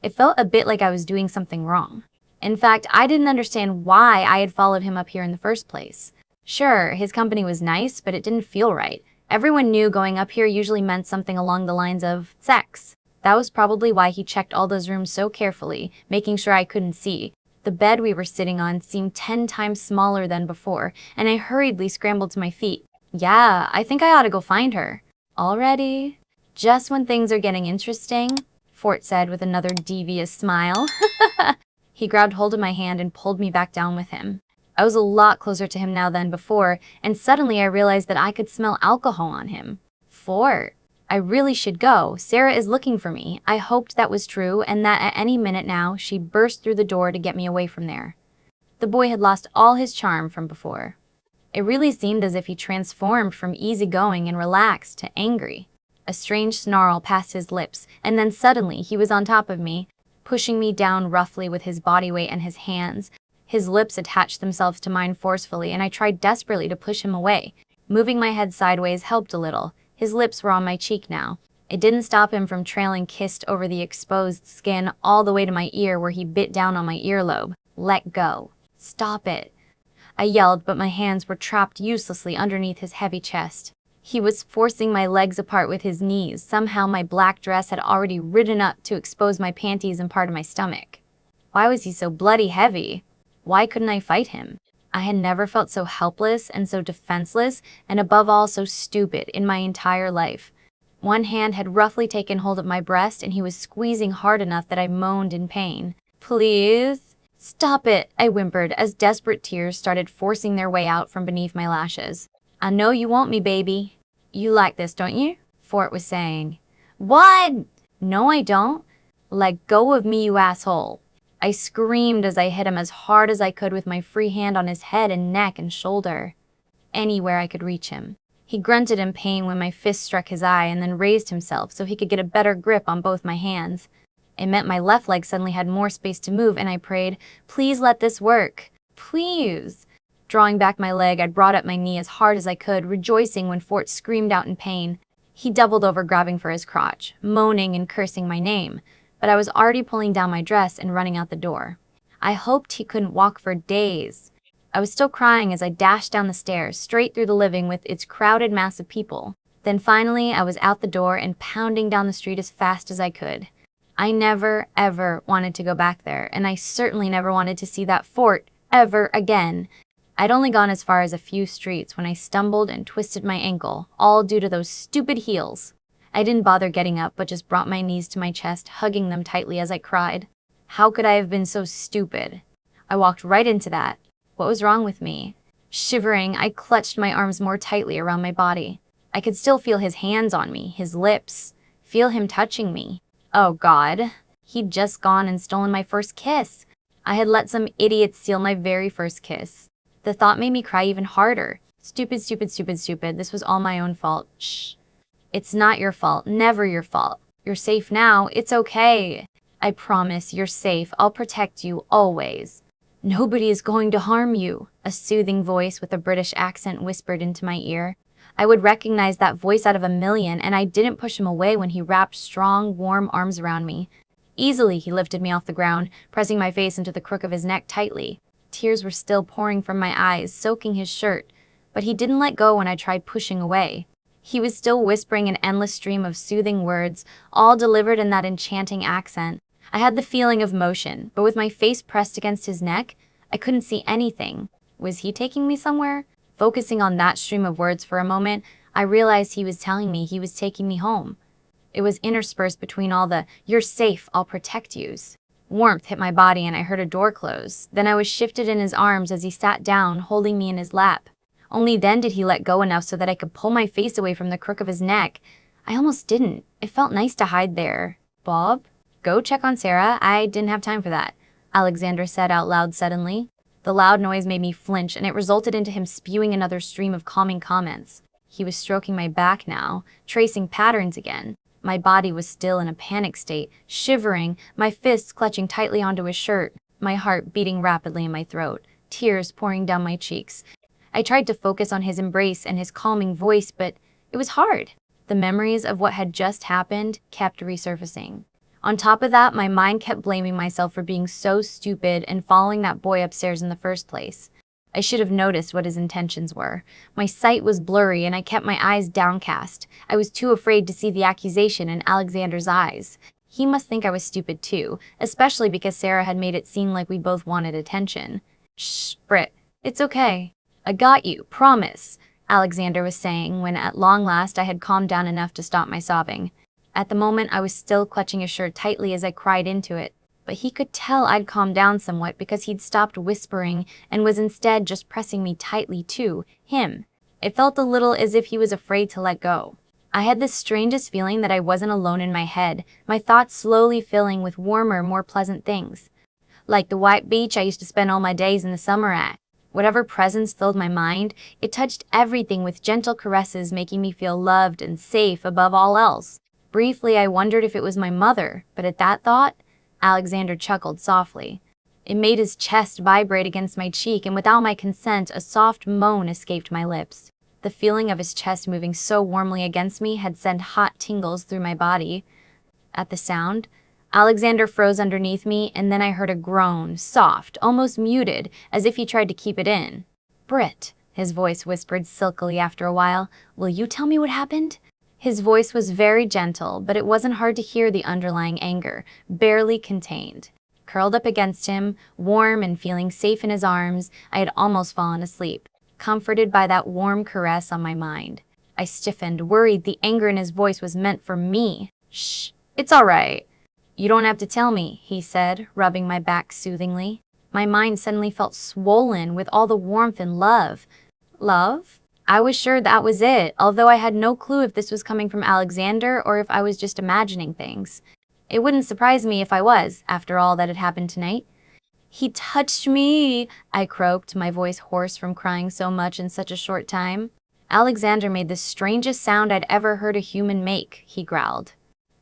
It felt a bit like I was doing something wrong. In fact, I didn't understand why I had followed him up here in the first place. Sure, his company was nice, but it didn't feel right. Everyone knew going up here usually meant something along the lines of sex. That was probably why he checked all those rooms so carefully, making sure I couldn't see. The bed we were sitting on seemed 10 times smaller than before, and I hurriedly scrambled to my feet. "Yeah, I think I ought to go find her." "Already? Just when things are getting interesting?" Fort said with another devious smile. He grabbed hold of my hand and pulled me back down with him. I was a lot closer to him now than before, and suddenly I realized that I could smell alcohol on him. "Fort, I really should go. Sarah is looking for me." I hoped that was true and that at any minute now she burst through the door to get me away from there. The boy had lost all his charm from before. It really seemed as if he transformed from easygoing and relaxed to angry. A strange snarl passed his lips, and then suddenly he was on top of me, pushing me down roughly with his body weight and his hands. His lips attached themselves to mine forcefully, and I tried desperately to push him away. Moving my head sideways helped a little. His lips were on my cheek now. It didn't stop him from trailing kissed over the exposed skin all the way to my ear where he bit down on my earlobe. "Let go. Stop it." I yelled, but my hands were trapped uselessly underneath his heavy chest. He was forcing my legs apart with his knees. Somehow my black dress had already ridden up to expose my panties and part of my stomach. Why was he so bloody heavy? Why couldn't I fight him? I had never felt so helpless and so defenseless, and above all so stupid in my entire life. One hand had roughly taken hold of my breast, and he was squeezing hard enough that I moaned in pain. "Please? Stop it," I whimpered as desperate tears started forcing their way out from beneath my lashes. "I know you want me, baby. You like this, don't you?" Fort was saying. "What?" "No, I don't." "Let go of me, you asshole." I screamed as I hit him as hard as I could with my free hand on his head and neck and shoulder. Anywhere I could reach him. He grunted in pain when my fist struck his eye and then raised himself so he could get a better grip on both my hands. It meant my left leg suddenly had more space to move, and I prayed, "Please let this work. Please." Drawing back my leg, I brought up my knee as hard as I could, rejoicing when Fort screamed out in pain. He doubled over, grabbing for his crotch, moaning and cursing my name, but I was already pulling down my dress and running out the door. I hoped he couldn't walk for days. I was still crying as I dashed down the stairs, straight through the living with its crowded mass of people. Then finally, I was out the door and pounding down the street as fast as I could. I never, ever wanted to go back there, and I certainly never wanted to see that Fort ever again. I'd only gone as far as a few streets when I stumbled and twisted my ankle, all due to those stupid heels. I didn't bother getting up, but just brought my knees to my chest, hugging them tightly as I cried. How could I have been so stupid? I walked right into that. What was wrong with me? Shivering, I clutched my arms more tightly around my body. I could still feel his hands on me, his lips, feel him touching me. Oh God, he'd just gone and stolen my first kiss. I had let some idiot steal my very first kiss. The thought made me cry even harder. Stupid, stupid, stupid, stupid. This was all my own fault. Shh. It's not your fault. Never your fault. You're safe now. It's okay. I promise you're safe. I'll protect you always. Nobody is going to harm you, a soothing voice with a British accent whispered into my ear. I would recognize that voice out of a million, and I didn't push him away when he wrapped strong, warm arms around me. Easily, he lifted me off the ground, pressing my face into the crook of his neck tightly. Tears were still pouring from my eyes, soaking his shirt, but he didn't let go when I tried pushing away. He was still whispering an endless stream of soothing words, all delivered in that enchanting accent. I had the feeling of motion, but with my face pressed against his neck, I couldn't see anything. Was he taking me somewhere? Focusing on that stream of words for a moment, I realized he was telling me he was taking me home. It was interspersed between all the "you're safe, I'll protect yous." Warmth hit my body and I heard a door close. Then I was shifted in his arms as he sat down, holding me in his lap. Only then did he let go enough so that I could pull my face away from the crook of his neck. I almost didn't. It felt nice to hide there. "Bob, go check on Sarah. I didn't have time for that," Alexander said out loud suddenly. The loud noise made me flinch, and it resulted into him spewing another stream of calming comments. He was stroking my back now, tracing patterns again. My body was still in a panic state, shivering, my fists clutching tightly onto his shirt, my heart beating rapidly in my throat, tears pouring down my cheeks. I tried to focus on his embrace and his calming voice, but it was hard. The memories of what had just happened kept resurfacing. On top of that, my mind kept blaming myself for being so stupid and following that boy upstairs in the first place. I should have noticed what his intentions were. My sight was blurry and I kept my eyes downcast. I was too afraid to see the accusation in Alexander's eyes. He must think I was stupid too, especially because Sarah had made it seem like we both wanted attention. Shh, Britt, it's okay. I got you, promise, Alexander was saying when at long last I had calmed down enough to stop my sobbing. At the moment, I was still clutching his shirt tightly as I cried into it, but he could tell I'd calmed down somewhat because he'd stopped whispering and was instead just pressing me tightly to him. It felt a little as if he was afraid to let go. I had the strangest feeling that I wasn't alone in my head, my thoughts slowly filling with warmer, more pleasant things. Like the white beach I used to spend all my days in the summer at. Whatever presence filled my mind, it touched everything with gentle caresses, making me feel loved and safe above all else. Briefly, I wondered if it was my mother, but at that thought, Alexander chuckled softly. It made his chest vibrate against my cheek, and without my consent, a soft moan escaped my lips. The feeling of his chest moving so warmly against me had sent hot tingles through my body. At the sound, Alexander froze underneath me, and then I heard a groan, soft, almost muted, as if he tried to keep it in. "Britt," his voice whispered silkily after a while, "will you tell me what happened?" His voice was very gentle, but it wasn't hard to hear the underlying anger, barely contained. Curled up against him, warm and feeling safe in his arms, I had almost fallen asleep, comforted by that warm caress on my mind. I stiffened, worried the anger in his voice was meant for me. "Shh, it's all right. You don't have to tell me," he said, rubbing my back soothingly. My mind suddenly felt swollen with all the warmth and love. Love? I was sure that was it, although I had no clue if this was coming from Alexander or if I was just imagining things. It wouldn't surprise me if I was, after all that had happened tonight. "He touched me," I croaked, my voice hoarse from crying so much in such a short time. Alexander made the strangest sound I'd ever heard a human make, he growled.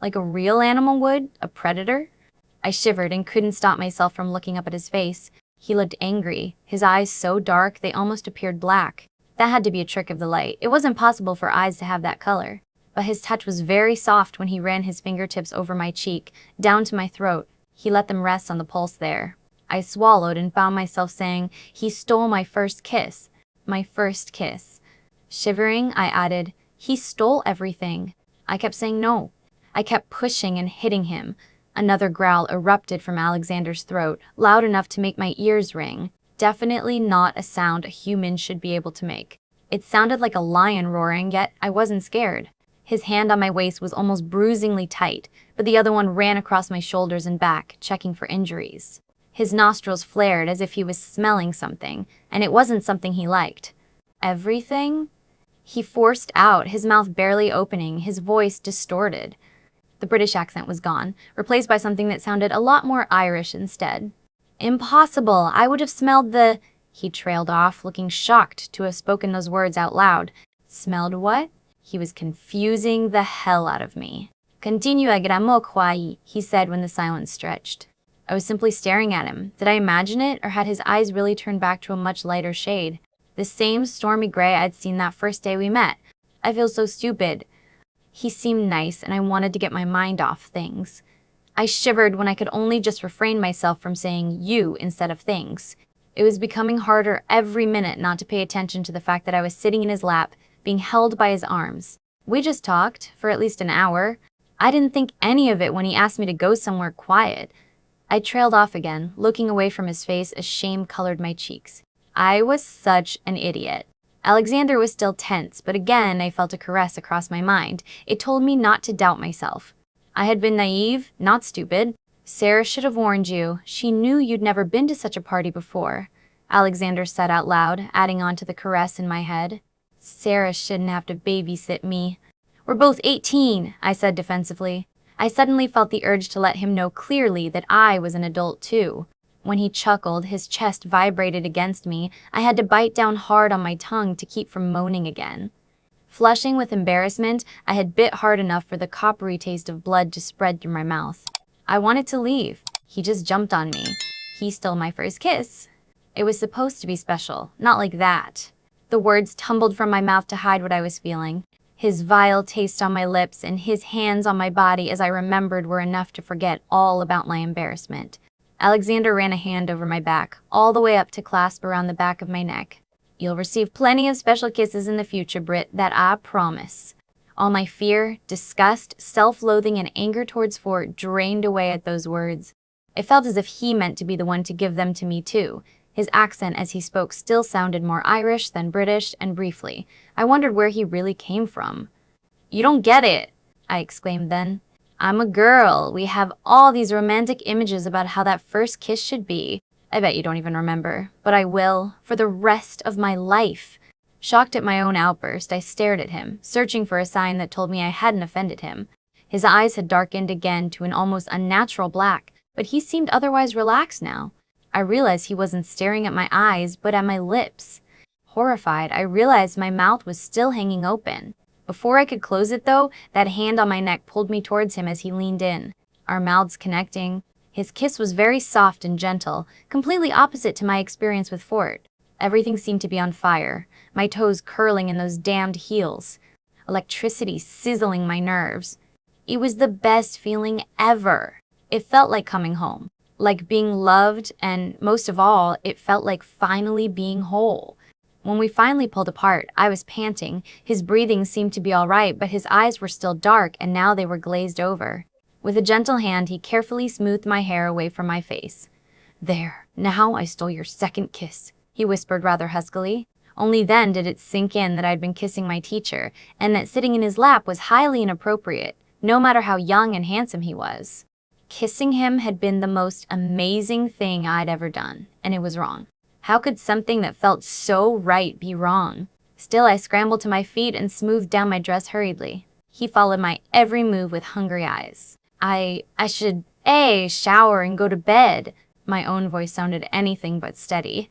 Like a real animal would? A predator? I shivered and couldn't stop myself from looking up at his face. He looked angry, his eyes so dark they almost appeared black. That had to be a trick of the light. It wasn't possible for eyes to have that color. But his touch was very soft when he ran his fingertips over my cheek, down to my throat. He let them rest on the pulse there. I swallowed and found myself saying, "He stole my first kiss." My first kiss. Shivering, I added, "He stole everything." I kept saying no. I kept pushing and hitting him. Another growl erupted from Alexander's throat, loud enough to make my ears ring. Definitely not a sound a human should be able to make. It sounded like a lion roaring, yet I wasn't scared. His hand on my waist was almost bruisingly tight, but the other one ran across my shoulders and back, checking for injuries. His nostrils flared as if he was smelling something, and it wasn't something he liked. "Everything?" He forced out, his mouth barely opening, his voice distorted. The British accent was gone, replaced by something that sounded a lot more Irish instead. "Impossible! I would have smelled the—" He trailed off, looking shocked to have spoken those words out loud. Smelled what? He was confusing the hell out of me. "Continue à gramo croyez," he said when the silence stretched. I was simply staring at him. Did I imagine it, or had his eyes really turned back to a much lighter shade? The same stormy gray I'd seen that first day we met. I feel so stupid. He seemed nice, and I wanted to get my mind off things. I shivered when I could only just refrain myself from saying you instead of things. It was becoming harder every minute not to pay attention to the fact that I was sitting in his lap, being held by his arms. We just talked, for at least an hour. I didn't think any of it when he asked me to go somewhere quiet. I trailed off again, looking away from his face as shame colored my cheeks. I was such an idiot. Alexander was still tense, but again I felt a caress across my mind. It told me not to doubt myself. I had been naive, not stupid. Sarah should have warned you. She knew you'd never been to such a party before, Alexander said out loud, adding on to the caress in my head. Sarah shouldn't have to babysit me. "We're both 18, I said defensively. I suddenly felt the urge to let him know clearly that I was an adult too. When he chuckled, his chest vibrated against me. I had to bite down hard on my tongue to keep from moaning again. Flushing with embarrassment, I had bit hard enough for the coppery taste of blood to spread through my mouth. I wanted to leave. He just jumped on me. He stole my first kiss. It was supposed to be special, not like that. The words tumbled from my mouth to hide what I was feeling. His vile taste on my lips and his hands on my body as I remembered were enough to forget all about my embarrassment. Alexander ran a hand over my back, all the way up to clasp around the back of my neck. You'll receive plenty of special kisses in the future, Britt, that I promise. All my fear, disgust, self-loathing, and anger towards Fort drained away at those words. It felt as if he meant to be the one to give them to me too. His accent as he spoke still sounded more Irish than British, and briefly, I wondered where he really came from. You don't get it, I exclaimed then. I'm a girl. We have all these romantic images about how that first kiss should be. I bet you don't even remember, but I will, for the rest of my life. Shocked at my own outburst, I stared at him, searching for a sign that told me I hadn't offended him. His eyes had darkened again to an almost unnatural black, but he seemed otherwise relaxed now. I realized he wasn't staring at my eyes, but at my lips. Horrified, I realized my mouth was still hanging open. Before I could close it, though, that hand on my neck pulled me towards him as he leaned in, our mouths connecting. His kiss was very soft and gentle, completely opposite to my experience with Fort. Everything seemed to be on fire, my toes curling in those damned heels, electricity sizzling my nerves. It was the best feeling ever. It felt like coming home, like being loved, and most of all, it felt like finally being whole. When we finally pulled apart, I was panting. His breathing seemed to be all right, but his eyes were still dark, and now they were glazed over. With a gentle hand, he carefully smoothed my hair away from my face. There, now I stole your second kiss, he whispered rather huskily. Only then did it sink in that I'd been kissing my teacher, and that sitting in his lap was highly inappropriate, no matter how young and handsome he was. Kissing him had been the most amazing thing I'd ever done, and it was wrong. How could something that felt so right be wrong? Still, I scrambled to my feet and smoothed down my dress hurriedly. He followed my every move with hungry eyes. I should, shower and go to bed. My own voice sounded anything but steady.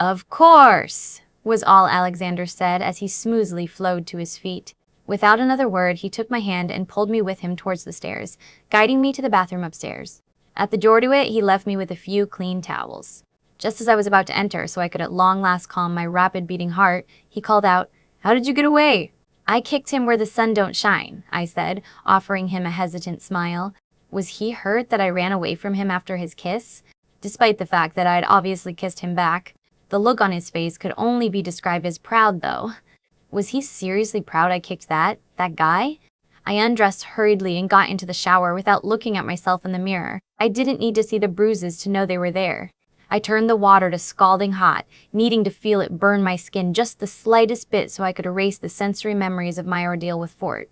Of course, was all Alexander said as he smoothly flowed to his feet. Without another word, he took my hand and pulled me with him towards the stairs, guiding me to the bathroom upstairs. At the door to it, he left me with a few clean towels. Just as I was about to enter, so I could at long last calm my rapid beating heart, he called out, "How did you get away?" "I kicked him where the sun don't shine," I said, offering him a hesitant smile. Was he hurt that I ran away from him after his kiss? Despite the fact that I had obviously kissed him back. The look on his face could only be described as proud, though. Was he seriously proud I kicked that guy? I undressed hurriedly and got into the shower without looking at myself in the mirror. I didn't need to see the bruises to know they were there. I turned the water to scalding hot, needing to feel it burn my skin just the slightest bit so I could erase the sensory memories of my ordeal with Fort.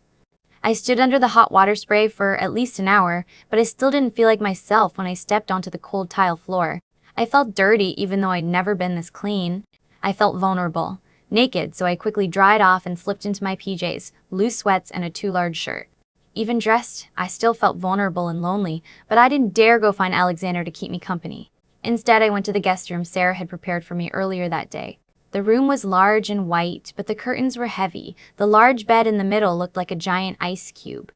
I stood under the hot water spray for at least an hour, but I still didn't feel like myself when I stepped onto the cold tile floor. I felt dirty even though I'd never been this clean. I felt vulnerable, naked, so I quickly dried off and slipped into my PJs, loose sweats, and a too large shirt. Even dressed, I still felt vulnerable and lonely, but I didn't dare go find Alexander to keep me company. Instead, I went to the guest room Sarah had prepared for me earlier that day. The room was large and white, but the curtains were heavy. The large bed in the middle looked like a giant ice cube.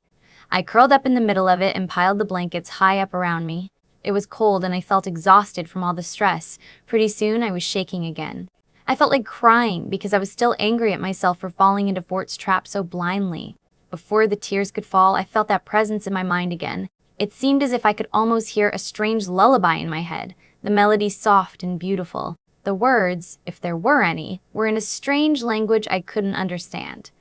I curled up in the middle of it and piled the blankets high up around me. It was cold and I felt exhausted from all the stress. Pretty soon, I was shaking again. I felt like crying because I was still angry at myself for falling into Fort's trap so blindly. Before the tears could fall, I felt that presence in my mind again. It seemed as if I could almost hear a strange lullaby in my head. The melody soft and beautiful. The words, if there were any, were in a strange language I couldn't understand.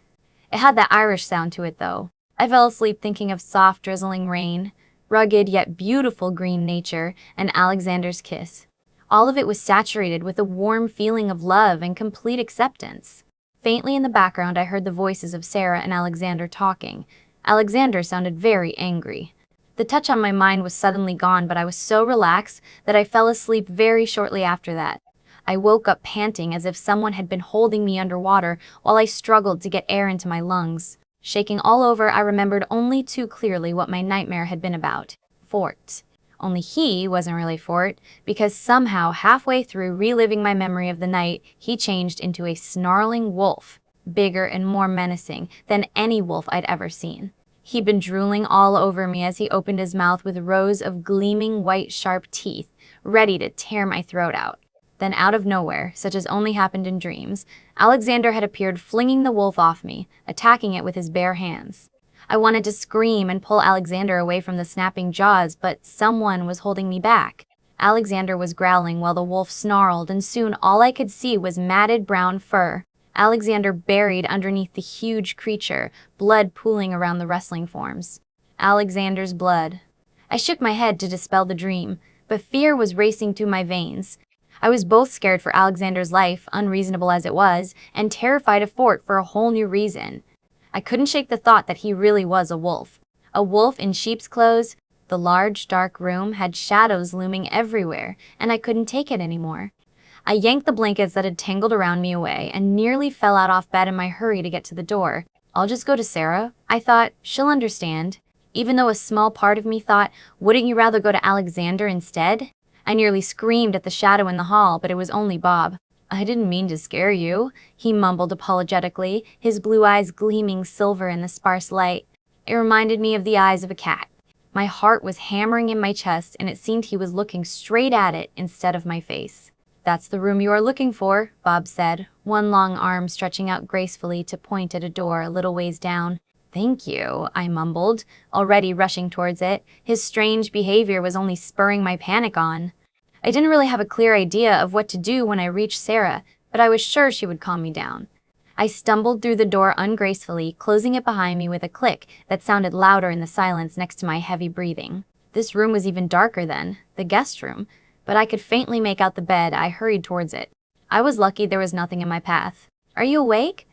It had that Irish sound to it, though. I fell asleep thinking of soft, drizzling rain, rugged yet beautiful green nature, and Alexander's kiss. All of it was saturated with a warm feeling of love and complete acceptance. Faintly in the background, I heard the voices of Sarah and Alexander talking. Alexander sounded very angry. The touch on my mind was suddenly gone, but I was so relaxed that I fell asleep very shortly after that. I woke up panting as if someone had been holding me underwater while I struggled to get air into my lungs. Shaking all over, I remembered only too clearly what my nightmare had been about. Fort. Only he wasn't really Fort, because somehow halfway through reliving my memory of the night, he changed into a snarling wolf. bigger and more menacing than any wolf I'd ever seen. He'd been drooling all over me as he opened his mouth with rows of gleaming white sharp teeth, ready to tear my throat out. Then out of nowhere, such as only happened in dreams, Alexander had appeared, flinging the wolf off me, attacking it with his bare hands. I wanted to scream and pull Alexander away from the snapping jaws, but someone was holding me back. Alexander was growling while the wolf snarled, and soon all I could see was matted brown fur. Alexander buried underneath the huge creature, blood pooling around the wrestling forms. Alexander's blood. I shook my head to dispel the dream, but fear was racing through my veins. I was both scared for Alexander's life, unreasonable as it was, and terrified of Fort for a whole new reason. I couldn't shake the thought that he really was a wolf. A wolf in sheep's clothes. The large, dark room had shadows looming everywhere, and I couldn't take it anymore. I yanked the blankets that had tangled around me away and nearly fell out off bed in my hurry to get to the door. I'll just go to Sarah, I thought. She'll understand. Even though a small part of me thought, wouldn't you rather go to Alexander instead? I nearly screamed at the shadow in the hall, but it was only Bob. I didn't mean to scare you, he mumbled apologetically, his blue eyes gleaming silver in the sparse light. It reminded me of the eyes of a cat. My heart was hammering in my chest, and it seemed he was looking straight at it instead of my face. That's the room you are looking for, Bob said, one long arm stretching out gracefully to point at a door a little ways down. Thank you, I mumbled, already rushing towards it. His strange behavior was only spurring my panic on. I didn't really have a clear idea of what to do when I reached Sarah, but I was sure she would calm me down. I stumbled through the door ungracefully, closing it behind me with a click that sounded louder in the silence next to my heavy breathing. This room was even darker then, the guest room, but I could faintly make out the bed. I hurried towards it. I was lucky there was nothing in my path. Are you awake?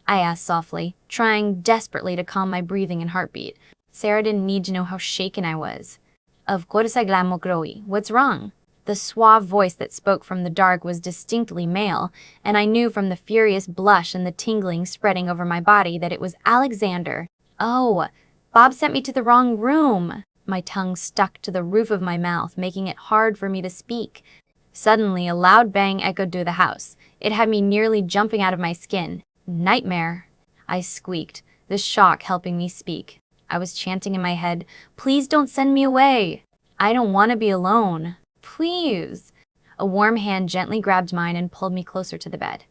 I asked softly, trying desperately to calm my breathing and heartbeat. Sarah didn't need to know how shaken I was. Of course I glamo growy. What's wrong? The suave voice that spoke from the dark was distinctly male, and I knew from the furious blush and the tingling spreading over my body that it was Alexander. Oh, Bob sent me to the wrong room. My tongue stuck to the roof of my mouth, making it hard for me to speak. Suddenly, a loud bang echoed through the house. It had me nearly jumping out of my skin. Nightmare, I squeaked, the shock helping me speak. I was chanting in my head, please don't send me away. I don't want to be alone. Please. A warm hand gently grabbed mine and pulled me closer to the bed.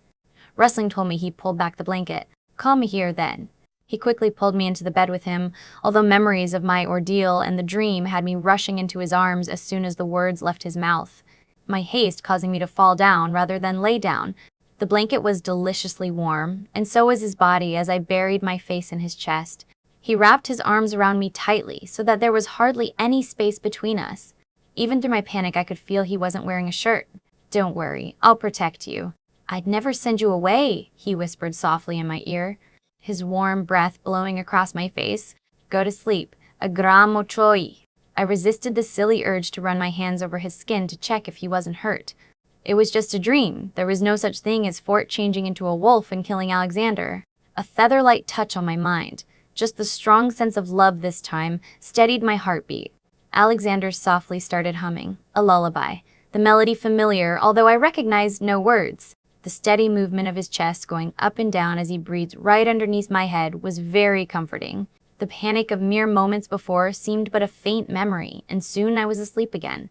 Rustling told me he pulled back the blanket. Call me here then. He quickly pulled me into the bed with him, although memories of my ordeal and the dream had me rushing into his arms as soon as the words left his mouth, my haste causing me to fall down rather than lay down. The blanket was deliciously warm, and so was his body as I buried my face in his chest. He wrapped his arms around me tightly so that there was hardly any space between us. Even through my panic, I could feel he wasn't wearing a shirt. Don't worry, I'll protect you. I'd never send you away, he whispered softly in my ear, his warm breath blowing across my face. Go to sleep. Agramo choi. I resisted the silly urge to run my hands over his skin to check if he wasn't hurt. It was just a dream. There was no such thing as Fort changing into a wolf and killing Alexander. A feather-light touch on my mind. Just the strong sense of love this time steadied my heartbeat. Alexander softly started humming, a lullaby, the melody familiar, although I recognized no words. The steady movement of his chest going up and down as he breathed right underneath my head was very comforting. The panic of mere moments before seemed but a faint memory, and soon I was asleep again.